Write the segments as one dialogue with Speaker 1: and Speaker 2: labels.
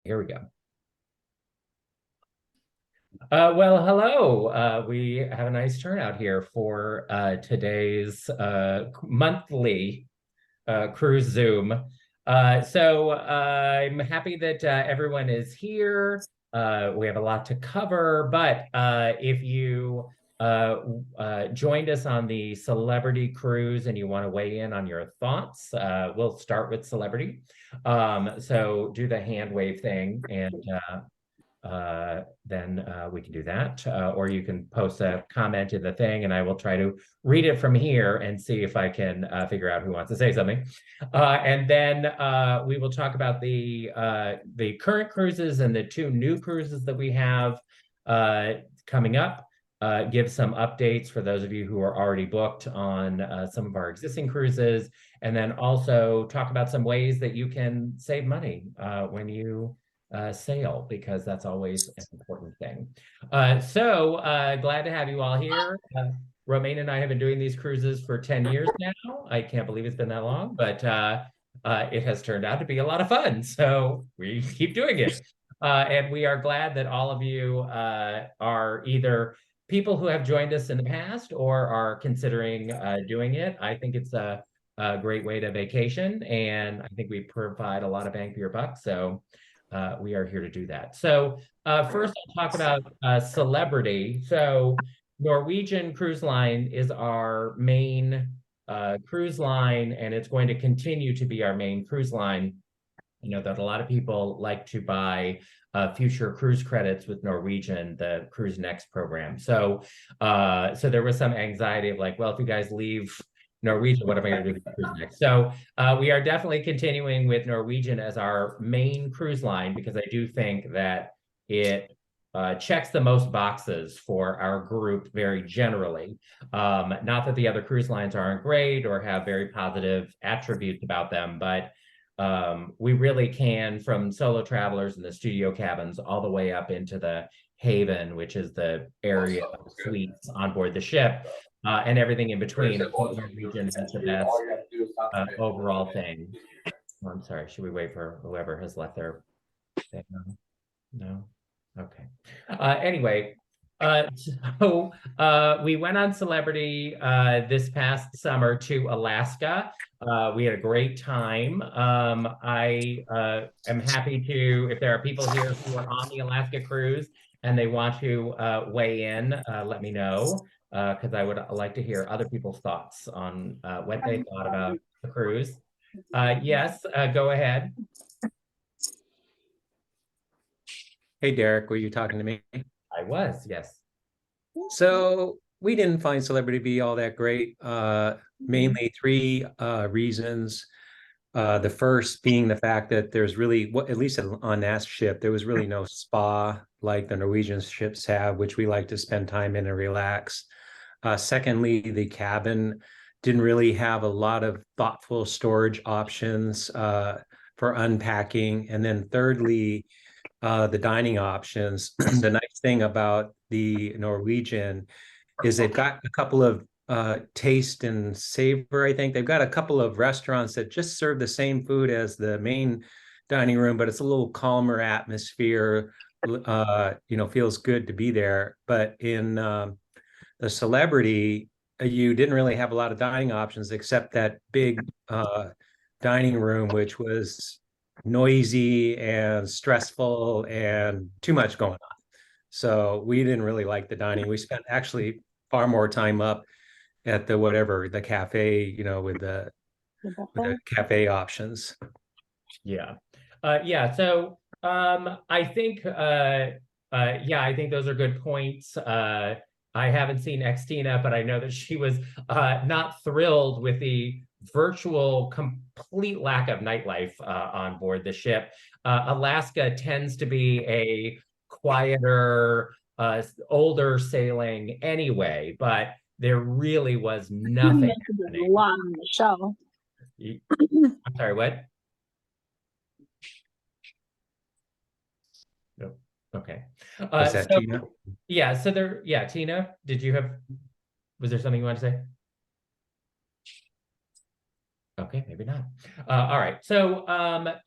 Speaker 1: Here we go. Well, hello. We have a nice turnout here for today's monthly cruise Zoom. So I'm happy that everyone is here. We have a lot to cover, but if you joined us on the celebrity cruise and you want to weigh in on your thoughts, we'll start with celebrity. So do the hand wave thing and then we can do that. Or you can post a comment in the thing and I will try to read it from here and see if I can figure out who wants to say something. And then we will talk about the current cruises and the two new cruises that we have coming up. Give some updates for those of you who are already booked on some of our existing cruises, and then also talk about some ways that you can save money when you sail, because that's always an important thing. So glad to have you all here. Romaine and I have been doing these cruises for 10 years now. I can't believe it's been that long, but it has turned out to be a lot of fun. So we keep doing it. And we are glad that all of you are either people who have joined us in the past or are considering doing it. I think it's a great way to vacation, and I think we provide a lot of bang for your buck. So we are here to do that. So first I'll talk about celebrity. So Norwegian Cruise Line is our main cruise line, and it's going to continue to be our main cruise line. You know that a lot of people like to buy future cruise credits with Norwegian, the Cruise Next program. So so there was some anxiety of like, well, if you guys leave Norwegian, what am I going to do with cruise next? So we are definitely continuing with Norwegian as our main cruise line, because I do think that it checks the most boxes for our group very generally. Not that the other cruise lines aren't great or have very positive attributes about them, but we really can, from solo travelers in the studio cabins all the way up into the Haven, which is the area of suites on board the ship, and everything in between. I think Norwegian has the best overall thing. Oh, I'm sorry, should we wait for whoever has left their thing? No? Okay. Anyway, so we went on Celebrity this past summer to Alaska. We had a great time. I am happy to, if there are people here who are on the Alaska cruise and they want to weigh in, let me know, because I would like to hear other people's thoughts on what they thought about the cruise. Yes, go ahead.
Speaker 2: Hey, Derek, were you talking to me?
Speaker 1: I was, yes.
Speaker 2: So we didn't find Celebrity to be all that great. Mainly three reasons. The first being the fact that there's really, at least on that ship, there was really no spa like the Norwegian ships have, which we like to spend time in and relax. Secondly, the cabin didn't really have a lot of thoughtful storage options for unpacking. And then thirdly, the dining options. The nice thing about the Norwegian is they've got a couple of taste and savor. I think they've got a couple of restaurants that just serve the same food as the main dining room, but it's a little calmer atmosphere. Feels good to be there. But in the Celebrity, you didn't really have a lot of dining options except that big dining room, which was noisy and stressful and too much going on. So we didn't really like the dining. We spent actually far more time up at the cafe, with the cafe options.
Speaker 1: Yeah. Yeah. So I think I think those are good points. I haven't seen Xtina, but I know that she was not thrilled with the virtual complete lack of nightlife on board the ship. Alaska tends to be a quieter, older sailing anyway, but there really was nothing happening.
Speaker 3: Show.
Speaker 1: I'm sorry, what? No. Okay.
Speaker 2: Was that Tina?
Speaker 1: Yeah, so Tina, was there something you want to say? Okay, maybe not. All right. So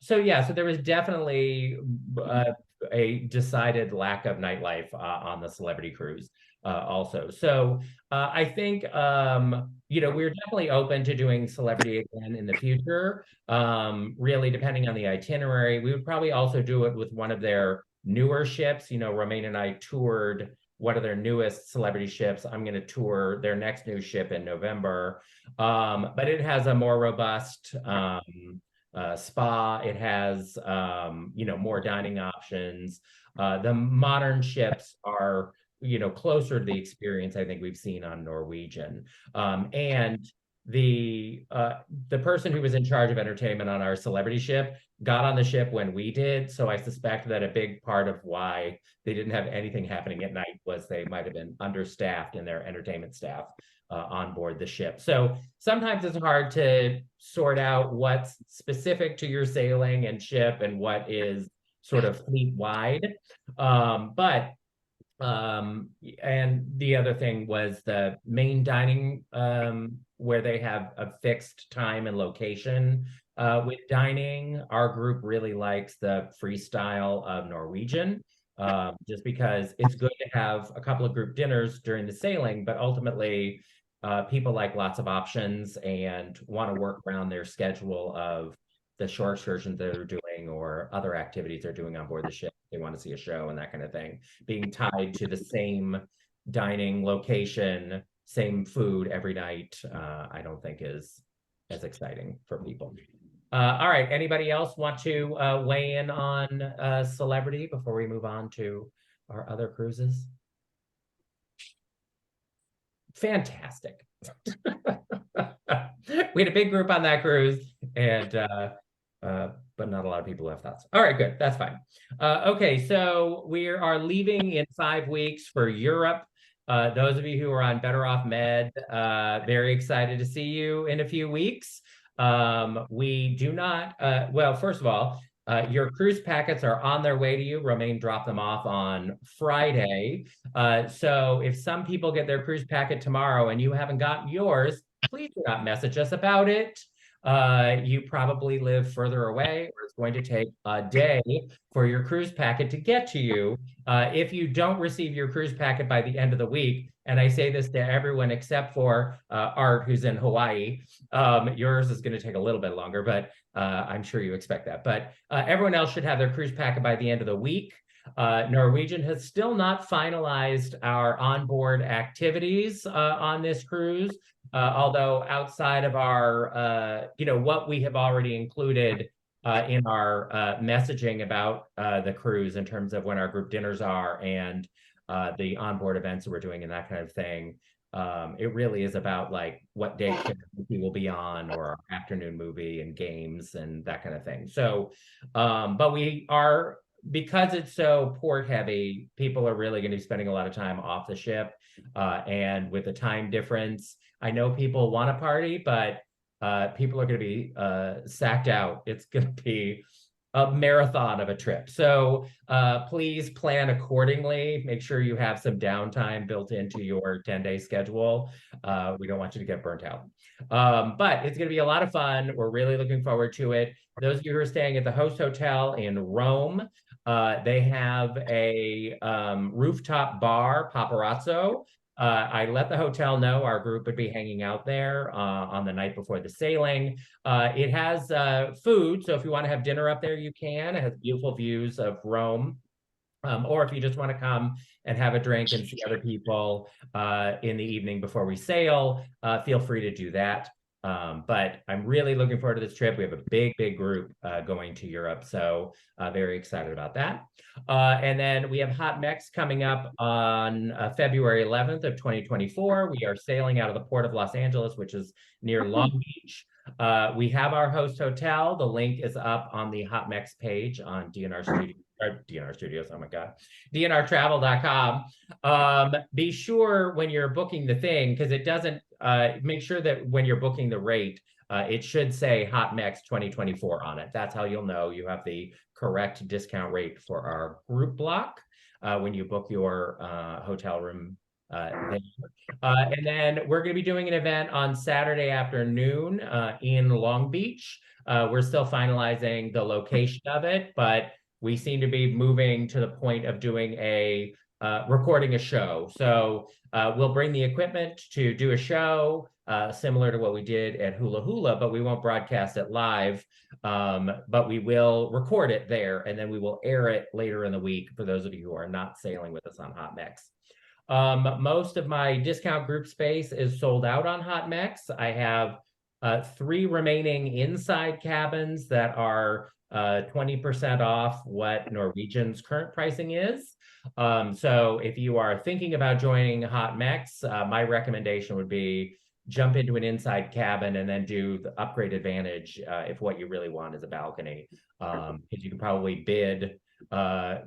Speaker 1: yeah, so there was definitely uh, a decided lack of nightlife on the Celebrity Cruise also. So I think we're definitely open to doing Celebrity again in the future. Really depending on the itinerary. We would probably also do it with one of their newer ships. Romaine and I toured one of their newest celebrity ships. I'm going to tour their next new ship in November. But it has a more robust spa. It has, more dining options. The modern ships are, closer to the experience I think we've seen on Norwegian. And the person who was in charge of entertainment on our celebrity ship got on the ship when we did. So I suspect that a big part of why they didn't have anything happening at night was they might have been understaffed in their entertainment staff on board the ship. So sometimes it's hard to sort out what's specific to your sailing and ship and what is sort of fleet wide. But and the other thing was the main dining, where they have a fixed time and location with dining. Our group really likes the freestyle of Norwegian, just because it's good to have a couple of group dinners during the sailing, but ultimately, people like lots of options and want to work around their schedule of the shore excursions that they're doing or other activities they're doing on board the ship. They want to see a show and that kind of thing. Being tied to the same dining location, same food every night, I don't think is as exciting for people. All right. Anybody else want to weigh in on Celebrity before we move on to our other cruises? Fantastic. We had a big group on that cruise, and but not a lot of people have thoughts. All right, good. That's fine. Okay, so we are leaving in 5 weeks for Europe. Those of you who are on Better Off Med, very excited to see you in a few weeks. We do not, well, first of all, your cruise packets are on their way to you. Romaine dropped them off on Friday. So if some people get their cruise packet tomorrow and you haven't gotten yours, please do not message us about it. You probably live further away, or it's going to take a day for your cruise packet to get to you. If you don't receive your cruise packet by the end of the week, and I say this to everyone except for Art, who's in Hawaii, yours is going to take a little bit longer, but I'm sure you expect that. But everyone else should have their cruise packet by the end of the week. Norwegian has still not finalized our onboard activities on this cruise, although outside of our, what we have already included in our messaging about the cruise in terms of when our group dinners are and the onboard events that we're doing and that kind of thing. It really is about like what day we will be on, or our afternoon movie and games and that kind of thing. So, but we are, because it's so port heavy, people are really going to be spending a lot of time off the ship. And with the time difference, I know people want to party, but people are going to be sacked out. It's going to be a marathon of a trip. So please plan accordingly. Make sure you have some downtime built into your 10-day schedule. We don't want you to get burnt out. But it's going to be a lot of fun. We're really looking forward to it. Those of you who are staying at the host hotel in Rome, they have a rooftop bar, Paparazzo. I let the hotel know our group would be hanging out there on the night before the sailing. It has food, so if you want to have dinner up there, you can. It has beautiful views of Rome. Or if you just want to come and have a drink and see other people in the evening before we sail, feel free to do that. But I'm really looking forward to this trip. We have a big group going to Europe, so very excited about that. And then we have Hot Mex coming up on February 11th of 2024. We are sailing out of the port of Los Angeles, which is near Long Beach. We have our host hotel. The link is up on the Hot Mex page on DNR Studios. DNR Studios, oh my God, DNRtravel.com. Be sure when you're booking the thing, because it doesn't, make sure that when you're booking the rate, it should say Hot Mex 2024 on it. That's how you'll know you have the correct discount rate for our group block when you book your hotel room there. And then we're going to be doing an event on Saturday afternoon in Long Beach. We're still finalizing the location of it, but we seem to be moving to the point of doing recording a show. So we'll bring the equipment to do a show similar to what we did at Hula Hula, but we won't broadcast it live. But we will record it there, and then we will air it later in the week for those of you who are not sailing with us on Hot Mix. Most of my discount group space is sold out on Hot Mix. I have 3 remaining inside cabins that are 20% off what Norwegian's current pricing is. So if you are thinking about joining Hot Mix, my recommendation would be jump into an inside cabin and then do the upgrade advantage if what you really want is a balcony. Because you can probably bid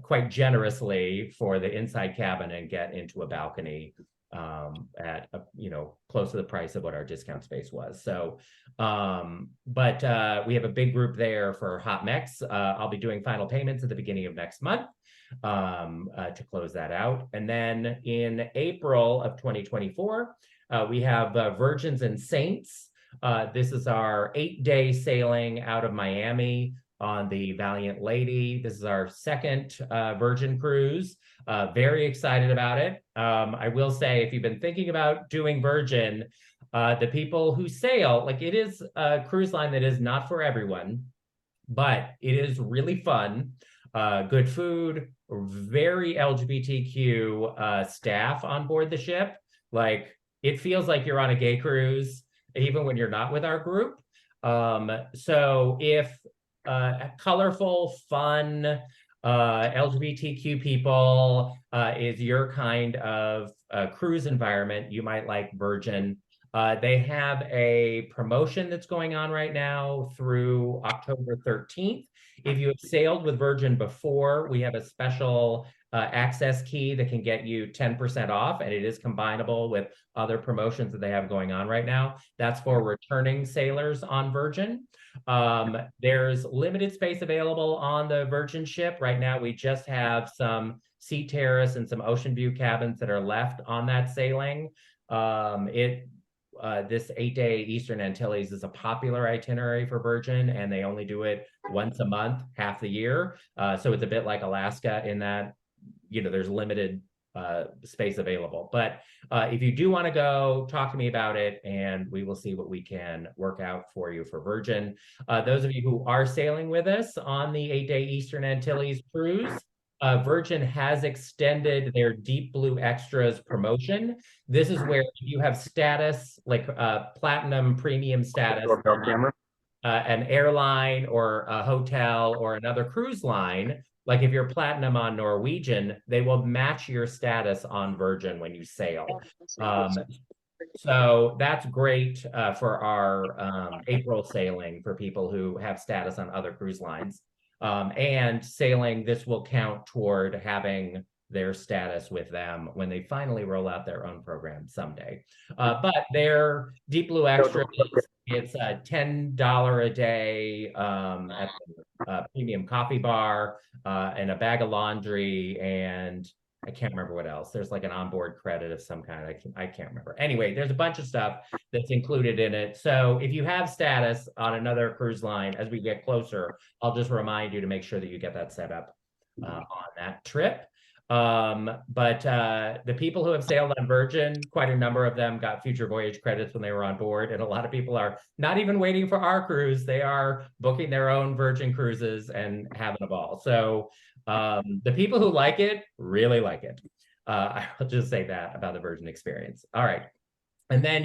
Speaker 1: quite generously for the inside cabin and get into a balcony at close to the price of what our discount space was. So but we have a big group there for Hot Mix. I'll be doing final payments at the beginning of next month to close that out. And then in April of 2024 we have Virgins and Saints. This is our 8-day sailing out of Miami on the Valiant Lady. This is our second Virgin cruise. Very excited about it. I will say, if you've been thinking about doing Virgin, the people who sail, like, it is a cruise line that is not for everyone, but it is really fun. Good food, very LGBTQ staff on board the ship. Like, it feels like you're on a gay cruise, even when you're not with our group. So if colorful, fun, LGBTQ people is your kind of cruise environment, you might like Virgin. They have a promotion that's going on right now through October 13th. If you have sailed with Virgin before, we have a special access key that can get you 10% off, and it is combinable with other promotions that they have going on right now. That's for returning sailors on Virgin. There's limited space available on the Virgin ship. Right now, we just have some sea terrace and some ocean view cabins that are left on that sailing. This 8-day Eastern Antilles is a popular itinerary for Virgin, and they only do it once a month, half the year. So it's a bit like Alaska in that, there's limited space available. But if you do want to go, talk to me about it, and we will see what we can work out for you for Virgin. Those of you who are sailing with us on the 8-day Eastern Antilles cruise, Virgin has extended their Deep Blue Extras promotion. This is where you have status, like platinum premium status, an airline or a hotel or another cruise line. Like, if you're platinum on Norwegian, they will match your status on Virgin when you sail. So that's great for our April sailing for people who have status on other cruise lines. And sailing, this will count toward having their status with them when they finally roll out their own program someday. But their Deep Blue Extra, it's a $10 a day at the premium coffee bar and a bag of laundry, and I can't remember what else. There's like an onboard credit of some kind. I can't remember. Anyway, there's a bunch of stuff that's included in it. So if you have status on another cruise line, as we get closer, I'll just remind you to make sure that you get that set up on that trip. But the people who have sailed on Virgin, quite a number of them got future voyage credits when they were on board. And a lot of people are not even waiting for our cruise. They are booking their own Virgin cruises and having a ball. So the people who like it really like it. I'll just say that about the Virgin experience. All right. And then,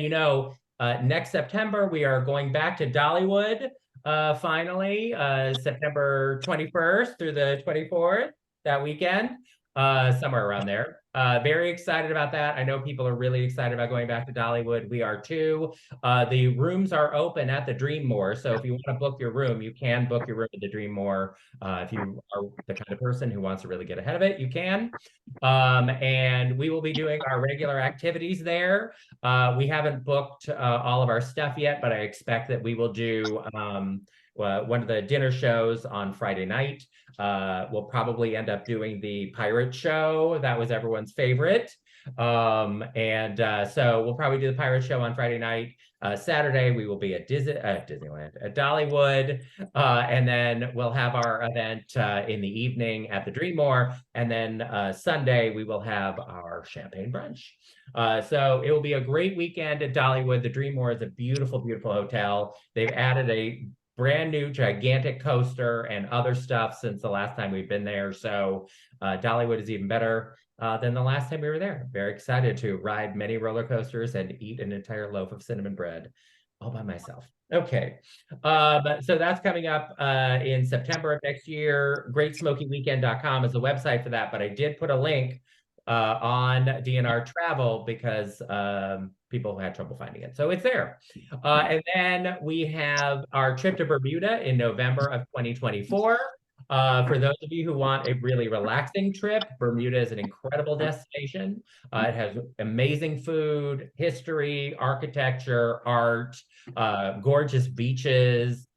Speaker 1: next September, we are going back to Dollywood, finally, September 21st through the 24th, that weekend, somewhere around there. Very excited about that. I know people are really excited about going back to Dollywood. We are too. The rooms are open at the Dreammore. So if you want to book your room, you can book your room at the Dreammore. If you are the kind of person who wants to really get ahead of it, you can. And we will be doing our regular activities there. We haven't booked all of our stuff yet, but I expect that we will do one of the dinner shows on Friday night. We'll probably end up doing the pirate show. That was everyone's favorite. So we'll probably do the pirate show on Friday night. Saturday, we will be at Disneyland, at Dollywood. And then we'll have our event in the evening at the Dreammore. And then Sunday, we will have our champagne brunch. So it will be a great weekend at Dollywood. The Dreammore is a beautiful, beautiful hotel. They've added a brand new gigantic coaster and other stuff since the last time we've been there. So Dollywood is even better than the last time we were there. Very excited to ride many roller coasters and eat an entire loaf of cinnamon bread all by myself. Okay, so that's coming up in September of next year. GreatSmokyWeekend.com is the website for that, but I did put a link on DNR Travel because people had trouble finding it. So it's there. And then we have our trip to Bermuda in November of 2024. For those of you who want a really relaxing trip, Bermuda is an incredible destination. It has amazing food, history, architecture, art, gorgeous beaches,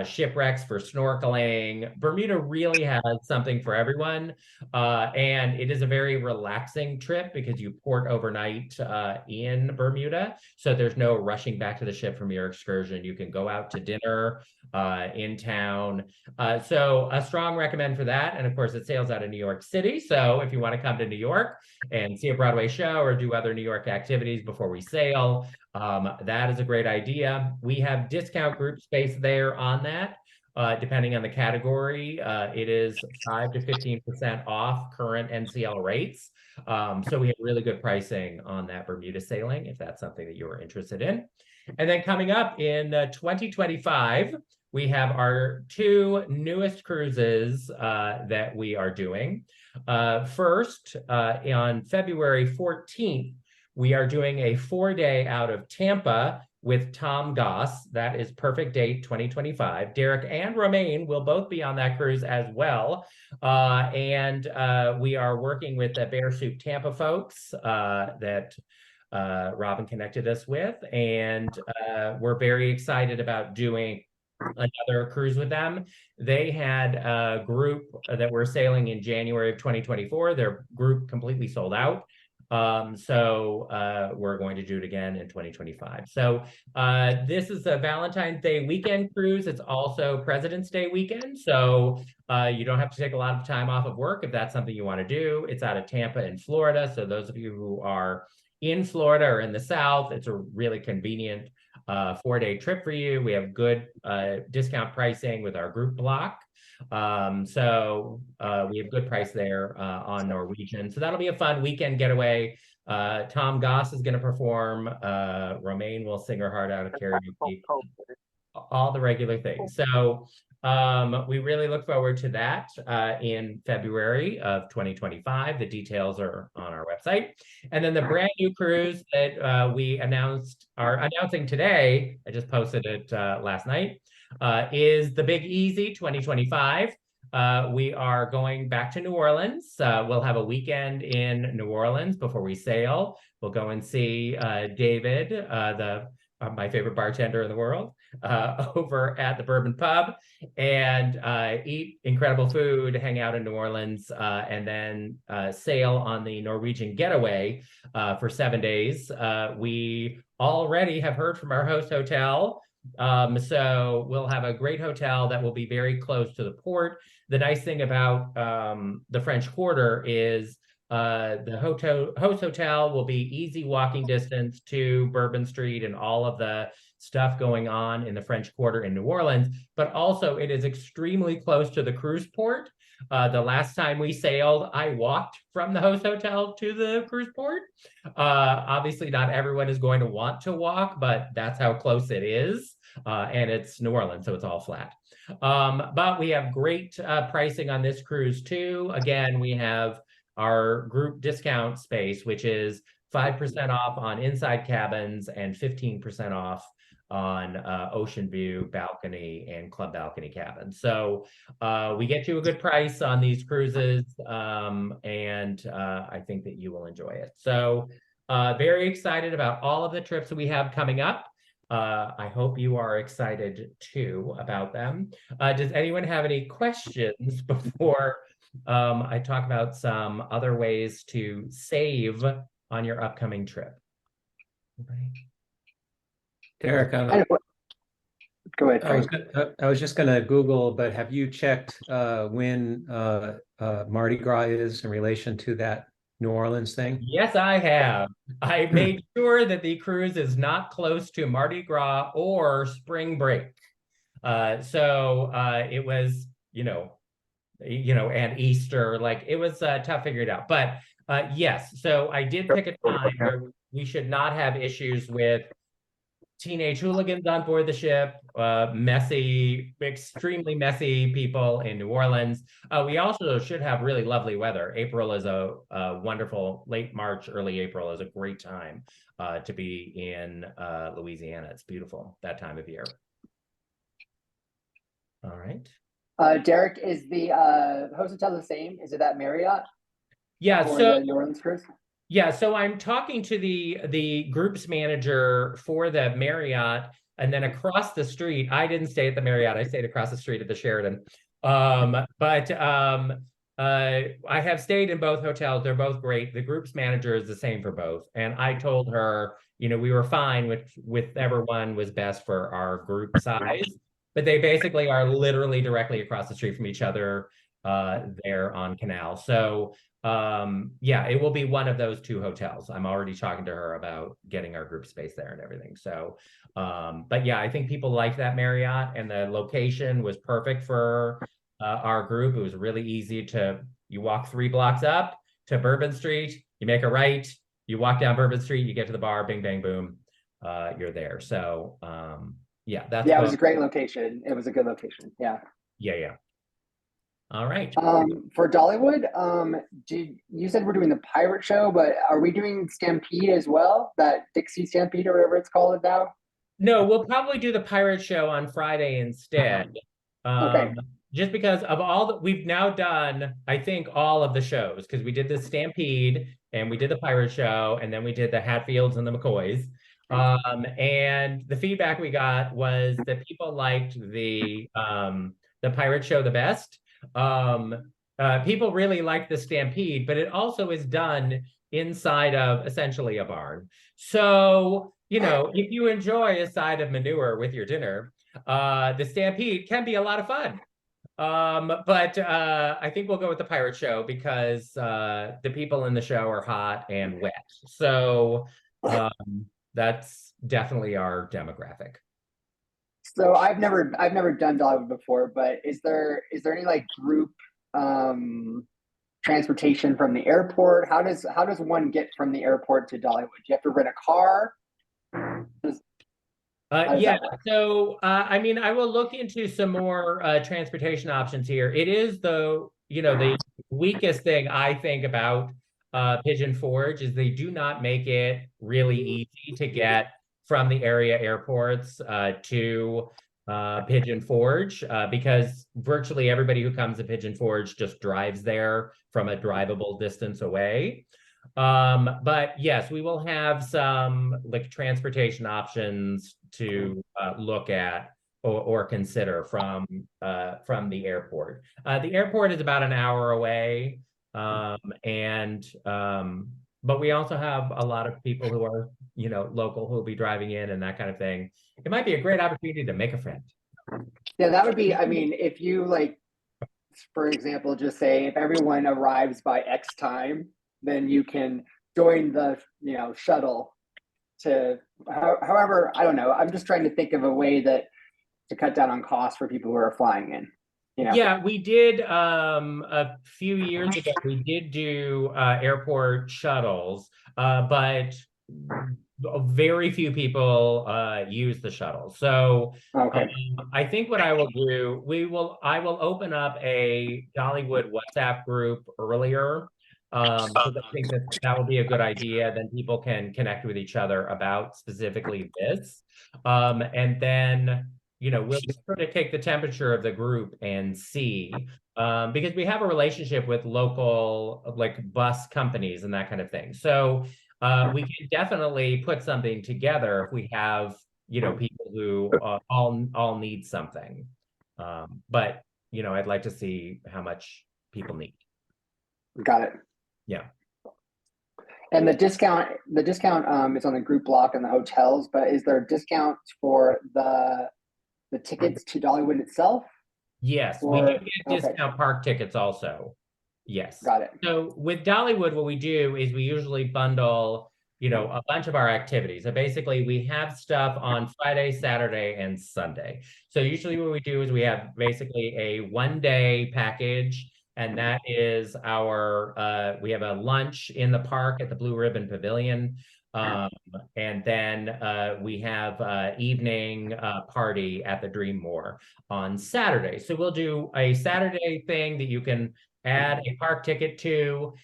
Speaker 1: shipwrecks for snorkeling. Bermuda really has something for everyone. And it is a very relaxing trip because you port overnight in Bermuda. So there's no rushing back to the ship from your excursion. You can go out to dinner in town. So a strong recommend for that. And of course, it sails out of New York City. So if you want to come to New York and see a Broadway show or do other New York activities before we sail, that is a great idea. We have discount group space there on that. Depending on the category, it is 5 to 15% off current NCL rates. So we have really good pricing on that Bermuda sailing, if that's something that you're interested in. And then coming up in 2025, we have our two newest cruises that we are doing. First, on February 14th, we are doing a 4-day out of Tampa with Tom Goss. That is perfect date 2025. Derek and Romaine will both be on that cruise as well. We are working with the Bear Soup Tampa folks that Robin connected us with. And we're very excited about doing another cruise with them. They had a group that were sailing in January of 2024. Their group completely sold out. We're going to do it again in 2025. So this is a Valentine's Day weekend cruise. It's also President's Day weekend. So you don't have to take a lot of time off of work if that's something you want to do. It's out of Tampa in Florida. So those of you who are in Florida or in the South, it's a really convenient 4-day trip for you. We have good discount pricing with our group block. We have good price there on Norwegian. So that'll be a fun weekend getaway. Tom Goss is going to perform. Romaine will sing her heart out at karaoke. All the regular things. So we really look forward to that in February of 2025. The details are on our website. And then the brand new cruise that we are announcing today, I just posted it last night, is the Big Easy 2025. We are going back to New Orleans. We'll have a weekend in New Orleans before we sail. We'll go and see David, my favorite bartender in the world, over at the Bourbon Pub, and eat incredible food, hang out in New Orleans, and then sail on the Norwegian Getaway for 7 days. We already have heard from our host hotel. So we'll have a great hotel that will be very close to the port. The nice thing about the French Quarter is the host hotel will be easy walking distance to Bourbon Street and all of the stuff going on in the French Quarter in New Orleans, but also it is extremely close to the cruise port. The last time we sailed, I walked from the host hotel to the cruise port. Obviously, not everyone is going to want to walk, but that's how close it is. And it's New Orleans, so it's all flat. But we have great pricing on this cruise too. Again, we have our group discount space, which is 5% off on inside cabins and 15% off on ocean view, balcony, and club balcony cabins. So we get you a good price on these cruises, and I think that you will enjoy it. So very excited about all of the trips that we have coming up. I hope you are excited too about them. Does anyone have any questions before I talk about some other ways to save on your upcoming trip? Anybody?
Speaker 2: Derek,
Speaker 3: Go ahead,
Speaker 2: I was
Speaker 3: Frank.
Speaker 2: I was just gonna Google, but have you checked when Mardi Gras is in relation to that New Orleans thing?
Speaker 1: Yes, I have. I made sure that the cruise is not close to Mardi Gras or spring break. It was, and Easter, like it was tough figuring it out. But yes, so I did pick a time where we should not have issues with teenage hooligans on board the ship, messy, extremely messy people in New Orleans. We also should have really lovely weather. April is a wonderful, late March, early April is a great time to be in Louisiana. It's beautiful that time of year. All right.
Speaker 3: Derek, is the hotel the same? Is it at Marriott?
Speaker 1: Yeah,
Speaker 3: for
Speaker 1: so
Speaker 3: the New Orleans cruise?
Speaker 1: Yeah, so I'm talking to the groups manager for the Marriott, and then across the street, I didn't stay at the Marriott, I stayed across the street at the Sheraton. I have stayed in both hotels. They're both great. The groups manager is the same for both. And I told her, we were fine with whichever one was best for our group size, but they basically are literally directly across the street from each other there on Canal. So yeah, it will be one of those two hotels. I'm already talking to her about getting our group space there and everything. So but yeah, I think people like that Marriott, and the location was perfect for our group. It was really easy you walk 3 blocks up to Bourbon Street, you make a right, you walk down Bourbon Street, you get to the bar, bing bang boom, you're there. So yeah,
Speaker 3: it was a great location. It was a good location. Yeah.
Speaker 1: Yeah. All right.
Speaker 3: For Dollywood, you said we're doing the pirate show, but are we doing Stampede as well? That Dixie Stampede or whatever it's called now?
Speaker 1: No, we'll probably do the pirate show on Friday instead.
Speaker 3: Okay.
Speaker 1: Just because of all that we've now done, I think all of the shows, because we did the Stampede and we did the pirate show, and then we did the Hatfields and the McCoys. And the feedback we got was that people liked the pirate show the best. People really like the Stampede, but it also is done inside of essentially a barn. So, if you enjoy a side of manure with your dinner, the Stampede can be a lot of fun. But I think we'll go with the pirate show because the people in the show are hot and wet. So that's definitely our demographic.
Speaker 3: So I've never done Dollywood before, but is there any like group transportation from the airport? How does one get from the airport to Dollywood? Do you have to rent a car?
Speaker 1: Yeah, so I mean, I will look into some more transportation options here. It is the weakest thing I think about Pigeon Forge is they do not make it really easy to get from the area airports to Pigeon Forge because virtually everybody who comes to Pigeon Forge just drives there from a drivable distance away. But yes, we will have some like transportation options to look at or consider from the airport. The airport is about an hour away, but we also have a lot of people who are local who will be driving in and that kind of thing. It might be a great opportunity to make a friend.
Speaker 3: Yeah, that would be. I mean, if you like, for example, just say if everyone arrives by X time, then you can join the shuttle to however, I don't know. I'm just trying to think of a way to cut down on costs for people who are flying in.
Speaker 1: Yeah, we did a few years ago, we did do airport shuttles, but very few people use the shuttle. So
Speaker 3: okay.
Speaker 1: I think what I will do, I will open up a Dollywood WhatsApp group earlier. Because I think that will be a good idea. Then people can connect with each other about specifically this. And then, we'll sort of take the temperature of the group and see, because we have a relationship with local like bus companies and that kind of thing. So we can definitely put something together if we have people who all need something. But I'd like to see how much people need.
Speaker 3: Got it.
Speaker 1: Yeah.
Speaker 3: And the discount is on the group block and the hotels, but is there discounts for the tickets to Dollywood itself?
Speaker 1: Yes, we do get discount park tickets also. Yes.
Speaker 3: Got it.
Speaker 1: So with Dollywood, what we do is we usually bundle, a bunch of our activities. So basically we have stuff on Friday, Saturday, and Sunday. So usually what we do is we have basically a 1-day package, and that is we have a lunch in the park at the Blue Ribbon Pavilion. And then we have evening party at the Dream Moor on Saturday. So we'll do a Saturday thing that you can add a park ticket to.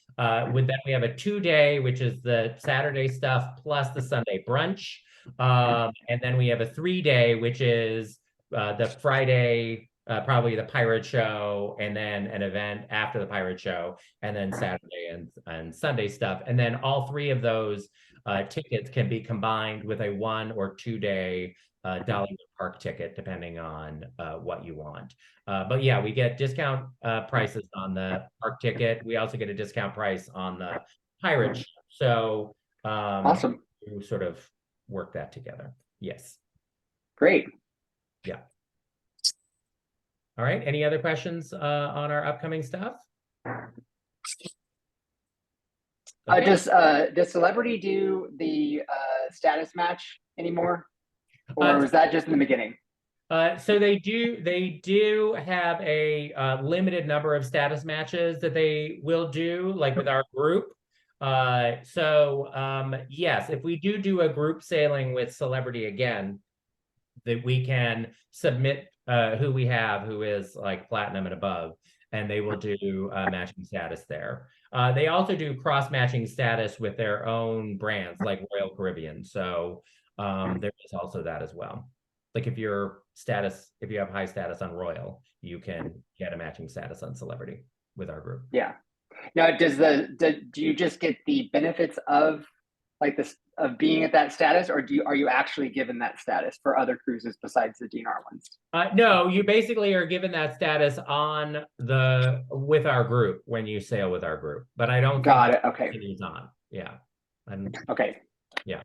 Speaker 1: With that, we have a 2-day, which is the Saturday stuff plus the Sunday brunch. And then we have a 3-day, which is the Friday, probably the pirate show, and then an event after the pirate show, and then Saturday and Sunday stuff. And then all 3 of those tickets can be combined with a 1 or 2-day Dollywood Park ticket, depending on what you want. But yeah, we get discount prices on the park ticket. We also get a discount price on the pirate show. So
Speaker 3: awesome.
Speaker 1: We sort of work that together. Yes.
Speaker 3: Great.
Speaker 1: Yeah. All right. Any other questions on our upcoming stuff? Okay.
Speaker 3: Does Celebrity do the status match anymore, or was that just in the beginning?
Speaker 1: So they do have a limited number of status matches that they will do, like with our group. Yes, if we do a group sailing with Celebrity again, that we can submit who we have, who is like platinum and above, and they will do matching status there. They also do cross-matching status with their own brands, like Royal Caribbean. So there is also that as well. Like if you have high status on Royal, you can get a matching status on Celebrity with our group.
Speaker 3: Yeah. Now, do you just get the benefits of of being at that status, or are you actually given that status for other cruises besides the DNR ones?
Speaker 1: No, you basically are given that status with our group when you sail with our group. But I don't
Speaker 3: Got it. Okay.
Speaker 1: Continues on. Yeah.
Speaker 3: Okay.
Speaker 1: Yeah.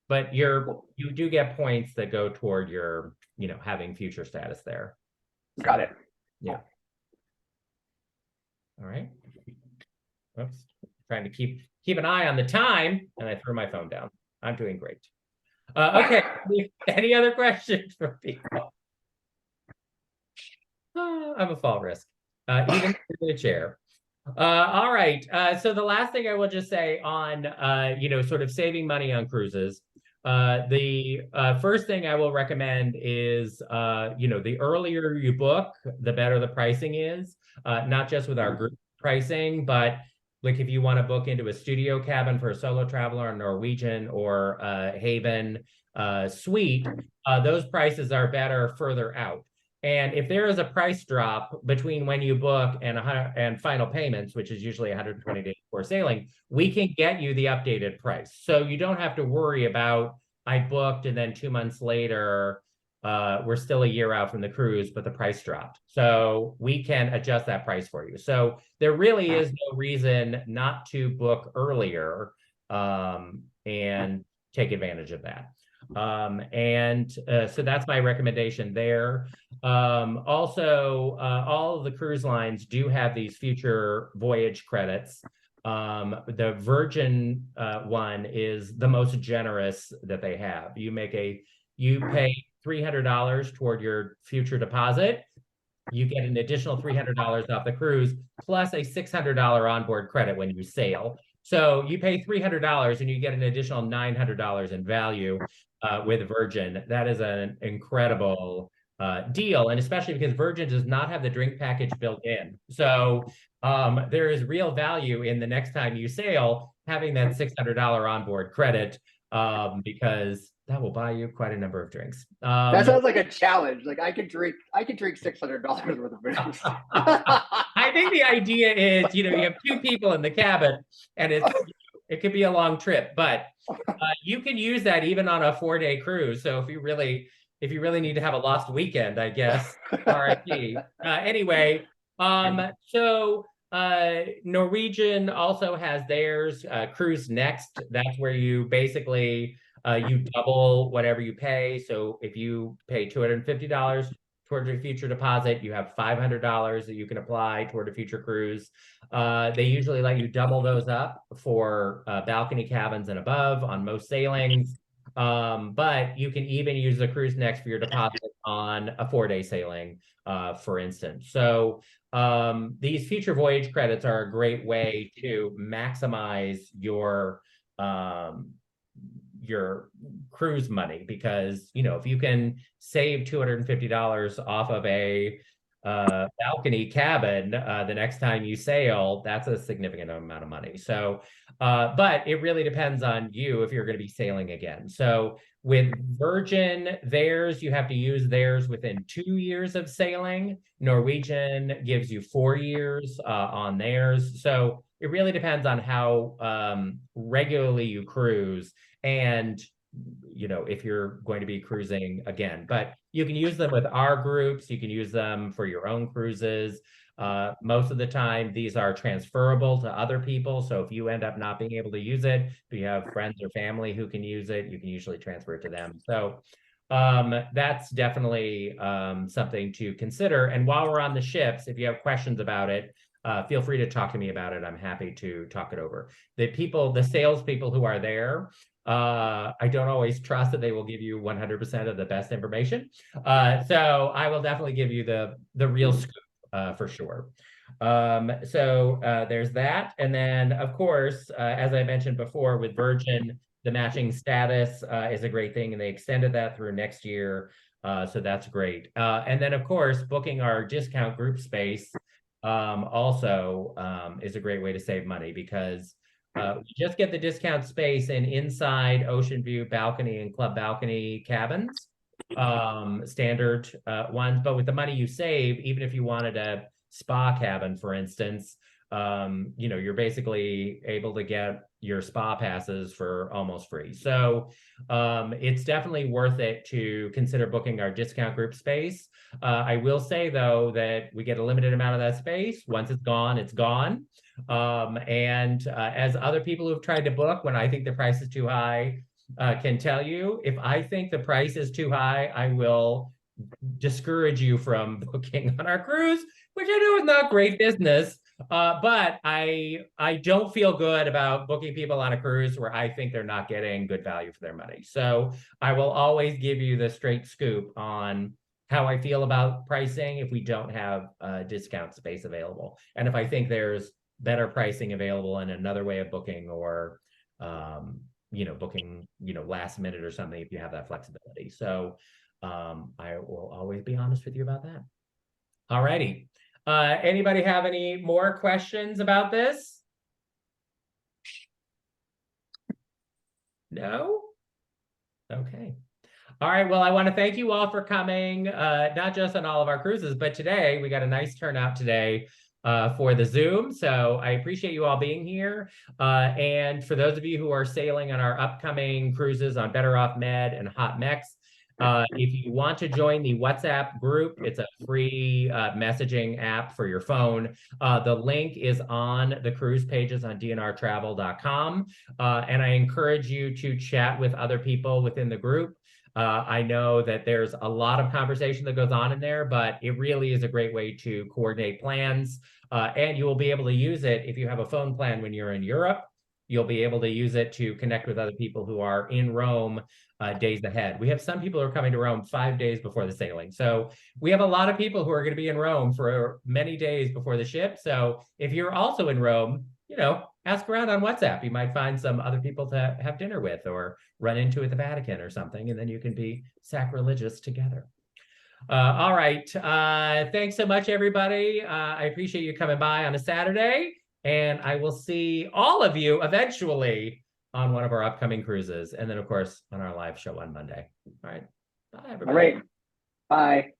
Speaker 1: But you do get points that go toward your, having future status there. So,
Speaker 3: got it.
Speaker 1: Yeah. All right. Oops. Trying to keep an eye on the time, and I threw my phone down. I'm doing great. Okay. Any other questions from people? I'm a fall risk, even in a chair. All right. So the last thing I will just say on, sort of saving money on cruises. The first thing I will recommend is, the earlier you book, the better the pricing is, not just with our group pricing, but like if you want to book into a studio cabin for a solo traveler on Norwegian or Haven suite, those prices are better further out. And if there is a price drop between when you book and final payments, which is usually 120 days before sailing, we can get you the updated price. So you don't have to worry about, I booked and then 2 months later, we're still a year out from the cruise, but the price dropped. So we can adjust that price for you. So there really is no reason not to book earlier and take advantage of that. So that's my recommendation there. Also, all of the cruise lines do have these future voyage credits. The Virgin one is the most generous that they have. You pay $300 toward your future deposit. You get an additional $300 off the cruise, plus a $600 onboard credit when you sail. So you pay $300 and you get an additional $900 in value with Virgin. That is an incredible deal, and especially because Virgin does not have the drink package built in. So there is real value in the next time you sail having that $600 onboard credit, because that will buy you quite a number of drinks.
Speaker 3: That sounds like a challenge. Like I could drink $600 worth of drinks.
Speaker 1: I think the idea is, you have 2 people in the cabin, and it's it could be a long trip, but you can use that even on a 4-day cruise. So if you really need to have a lost weekend, I guess, RIP. Anyway, so Norwegian also has theirs, Cruise Next. That's where you basically you double whatever you pay. So if you pay $250 towards a future deposit, you have $500 that you can apply toward a future cruise. They usually let you double those up for balcony cabins and above on most sailings. But you can even use the Cruise Next for your deposit on a 4-day sailing, for instance. So these future voyage credits are a great way to maximize your cruise money, because if you can save $250 off of a balcony cabin the next time you sail, that's a significant amount of money. So but it really depends on you if you're going to be sailing again. So with Virgin, you have to use theirs within 2 years of sailing. Norwegian gives you 4 years on theirs. So it really depends on how regularly you cruise, and if you're going to be cruising again. But you can use them with our groups. You can use them for your own cruises. Most of the time, these are transferable to other people. So if you end up not being able to use it, but you have friends or family who can use it, you can usually transfer it to them. So that's definitely something to consider. And while we're on the ships, if you have questions about it, feel free to talk to me about it. I'm happy to talk it over. The salespeople who are there, I don't always trust that they will give you 100% of the best information. So I will definitely give you the real scoop for sure. So there's that. And then, of course, as I mentioned before, with Virgin, the matching status is a great thing, and they extended that through next year. So that's great. And then, of course, booking our discount group space also is a great way to save money, because we just get the discount space in inside ocean view balcony and club balcony cabins, standard ones. But with the money you save, even if you wanted a spa cabin, for instance, you're basically able to get your spa passes for almost free. So it's definitely worth it to consider booking our discount group space. I will say, though, that we get a limited amount of that space. Once it's gone, it's gone. And as other people who've tried to book when I think the price is too high can tell you, if I think the price is too high, I will discourage you from booking on our cruise, which I know is not great business. But I don't feel good about booking people on a cruise where I think they're not getting good value for their money. So I will always give you the straight scoop on how I feel about pricing if we don't have discount space available. And if I think there's better pricing available in another way of booking, or booking last minute or something, if you have that flexibility. So I will always be honest with you about that. All righty. Anybody have any more questions about this? No? Okay. All right. Well, I want to thank you all for coming, not just on all of our cruises, but today we got a nice turnout today for the Zoom. So I appreciate you all being here. And for those of you who are sailing on our upcoming cruises on Better Off Med and Hot Mex, if you want to join the WhatsApp group, it's a free messaging app for your phone. The link is on the cruise pages on dnrtravel.com. And I encourage you to chat with other people within the group. I know that there's a lot of conversation that goes on in there, but it really is a great way to coordinate plans. And you will be able to use it if you have a phone plan when you're in Europe. You'll be able to use it to connect with other people who are in Rome days ahead. We have some people who are coming to Rome 5 days before the sailing. So we have a lot of people who are going to be in Rome for many days before the ship. So if you're also in Rome, ask around on WhatsApp. You might find some other people to have dinner with, or run into at the Vatican or something, and then you can be sacrilegious together. All right. Thanks so much, everybody. I appreciate you coming by on a Saturday. And I will see all of you eventually on one of our upcoming cruises. And then, of course, on our live show on Monday. All right. Bye, everybody.
Speaker 3: All right. Bye.